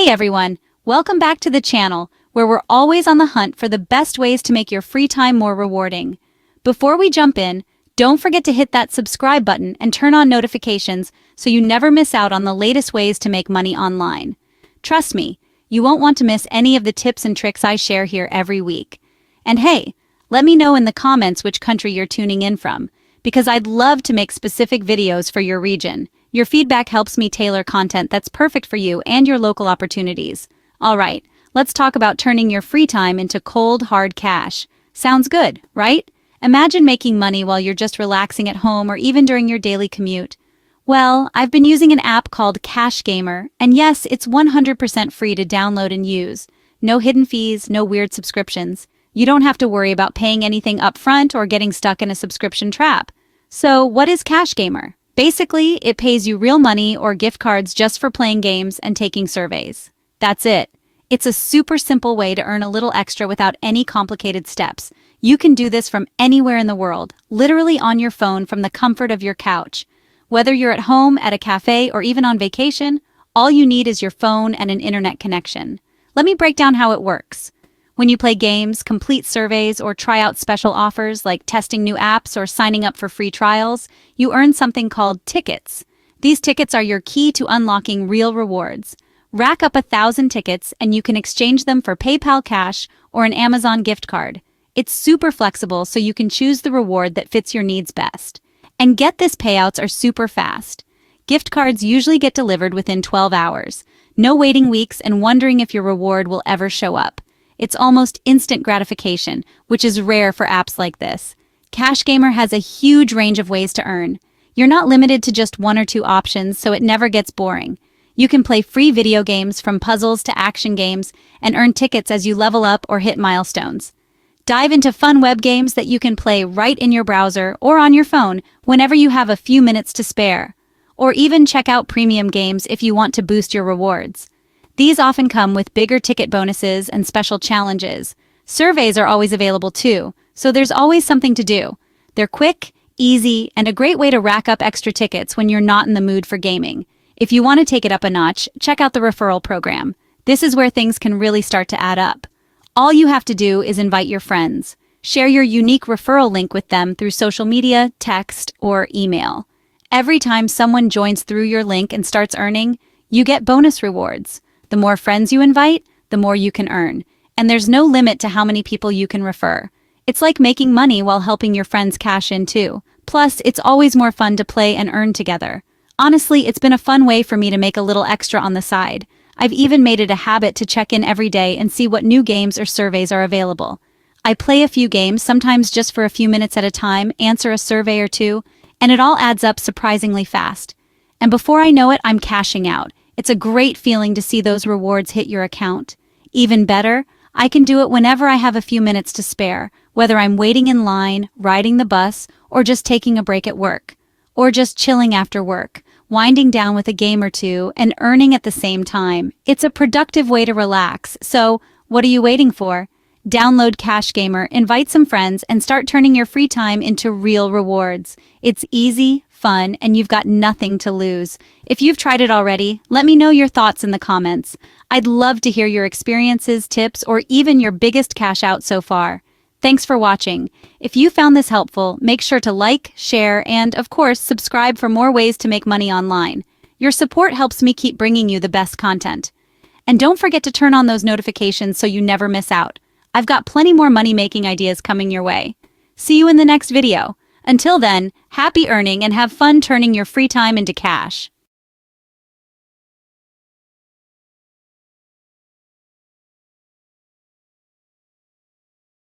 Hey everyone, welcome back to the channel, where we're always on the hunt for the best ways to make your free time more rewarding. Before we jump in, don't forget to hit that subscribe button and turn on notifications so you never miss out on the latest ways to make money online. Trust me, you won't want to miss any of the tips and tricks I share here every week. And hey, let me know in the comments which country you're tuning in from, because I'd love to make specific videos for your region. Your feedback helps me tailor content that's perfect for you and your local opportunities. All right, let's talk about turning your free time into cold, hard cash. Sounds good, right? Imagine making money while you're just relaxing at home or even during your daily commute. Well, I've been using an app called CashGamer, and yes, it's 100% free to download and use. No hidden fees, no weird subscriptions. You don't have to worry about paying anything upfront or getting stuck in a subscription trap. So, what is CashGamer? Basically, it pays you real money or gift cards just for playing games and taking surveys. That's it. It's a super simple way to earn a little extra without any complicated steps. You can do this from anywhere in the world, literally on your phone from the comfort of your couch. Whether you're at home, at a cafe, or even on vacation, all you need is your phone and an internet connection. Let me break down how it works. When you play games, complete surveys, or try out special offers like testing new apps or signing up for free trials, you earn something called tickets. These tickets are your key to unlocking real rewards. Rack up 1,000 tickets and you can exchange them for PayPal cash or an Amazon gift card. It's super flexible, so you can choose the reward that fits your needs best. And get this, payouts are super fast. Gift cards usually get delivered within 12 hours. No waiting weeks and wondering if your reward will ever show up. It's almost instant gratification, which is rare for apps like this. CashGamer has a huge range of ways to earn. You're not limited to just one or two options, so it never gets boring. You can play free video games from puzzles to action games and earn tickets as you level up or hit milestones. Dive into fun web games that you can play right in your browser or on your phone whenever you have a few minutes to spare. Or even check out premium games if you want to boost your rewards. These often come with bigger ticket bonuses and special challenges. Surveys are always available too, so there's always something to do. They're quick, easy, and a great way to rack up extra tickets when you're not in the mood for gaming. If you want to take it up a notch, check out the referral program. This is where things can really start to add up. All you have to do is invite your friends. Share your unique referral link with them through social media, text, or email. Every time someone joins through your link and starts earning, you get bonus rewards. The more friends you invite, the more you can earn. And there's no limit to how many people you can refer. It's like making money while helping your friends cash in too. Plus, it's always more fun to play and earn together. Honestly, it's been a fun way for me to make a little extra on the side. I've even made it a habit to check in every day and see what new games or surveys are available. I play a few games, sometimes just for a few minutes at a time, answer a survey or two, and it all adds up surprisingly fast. And before I know it, I'm cashing out. It's a great feeling to see those rewards hit your account. Even better, I can do it whenever I have a few minutes to spare, whether I'm waiting in line, riding the bus, or just taking a break at work. Or just chilling after work, winding down with a game or two, and earning at the same time. It's a productive way to relax, so what are you waiting for? Download CashGamer, invite some friends, and start turning your free time into real rewards. It's easy, fun, and you've got nothing to lose. If you've tried it already, let me know your thoughts in the comments. I'd love to hear your experiences, tips, or even your biggest cash out so far. Thanks for watching. If you found this helpful, make sure to like, share, and, of course, subscribe for more ways to make money online. Your support helps me keep bringing you the best content. And don't forget to turn on those notifications so you never miss out. I've got plenty more money-making ideas coming your way. See you in the next video. Until then, happy earning and have fun turning your free time into cash.